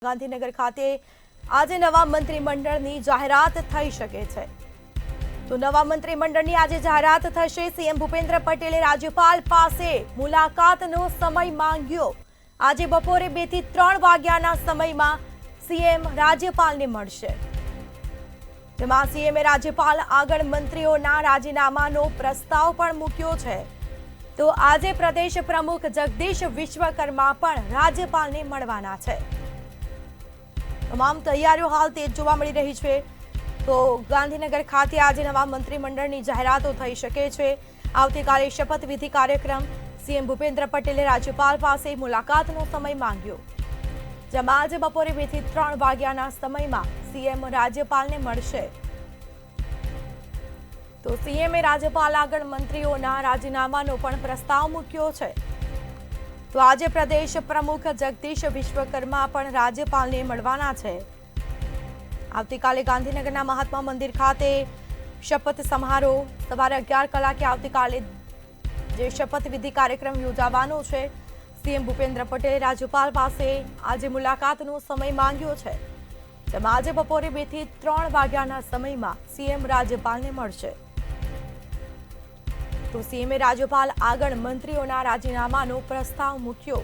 ગાંધીનગર ખાતે આજે નવા મંત્રીમંડળની જાહેરાત થઈ શકે છે। તો નવા મંત્રીમંડળની આજે જાહેરાત થશે। સીએમ ભૂપેન્દ્ર પટેલે રાજ્યપાલ પાસે મુલાકાતનો સમય માંગ્યો। આજે બપોરે 2 થી 3 વાગ્યાના સમયમાં સીએમ રાજ્યપાલને મળશે, જેમાં સીએમએ રાજ્યપાલ આગળ મંત્રીઓના રાજીનામાનો પ્રસ્તાવ પણ મૂક્યો છે। તો આજે પ્રદેશ પ્રમુખ જગદીશ વિશ્વકર્મા પણ રાજ્યપાલને મળવાના છે। તમામ તૈયારીઓ હાલ તેજ જોવા મળી રહી છે। તો ગાંધીનગર ખાતે આજે નવા મંત્રીમંડળની જાહેરાતો થઈ શકે છે। આવતીકાલે શપથવિધિ કાર્યક્રમ। સીએમ ભૂપેન્દ્ર પટેલે રાજ્યપાલ પાસે મુલાકાતનો સમય માંગ્યો, જેમાં આજે બપોરે 2 થી 3 વાગ્યાના સમયમાં સીએમ રાજ્યપાલને મળશે। તો સીએમએ રાજ્યપાલ આગળ મંત્રીઓના રાજીનામાનો પણ પ્રસ્તાવ મૂક્યો છે। તો આજે પ્રદેશ પ્રમુખ જગદીશ વિશ્વકર્મા પણ રાજ્યપાલને મળવાના છે। આવતીકાલે ગાંધીનગરના મહાત્મા મંદિર ખાતે શપથ સમારોહ સવારે 11 કલાકે આવતીકાલે જે શપથવિધિ કાર્યક્રમ યોજાવાનો છે। સીએમ ભૂપેન્દ્ર પટેલે રાજ્યપાલ પાસે આજે મુલાકાતનો સમય માંગ્યો છે, જેમાં આજે બપોરે 2 થી 3 વાગ્યાના સમયમાં સીએમ રાજ્યપાલને મળશે। તો સીએમએ રાજ્યપાલ આગળ મંત્રીઓના રાજીનામાનો પ્રસ્તાવ મૂક્યો।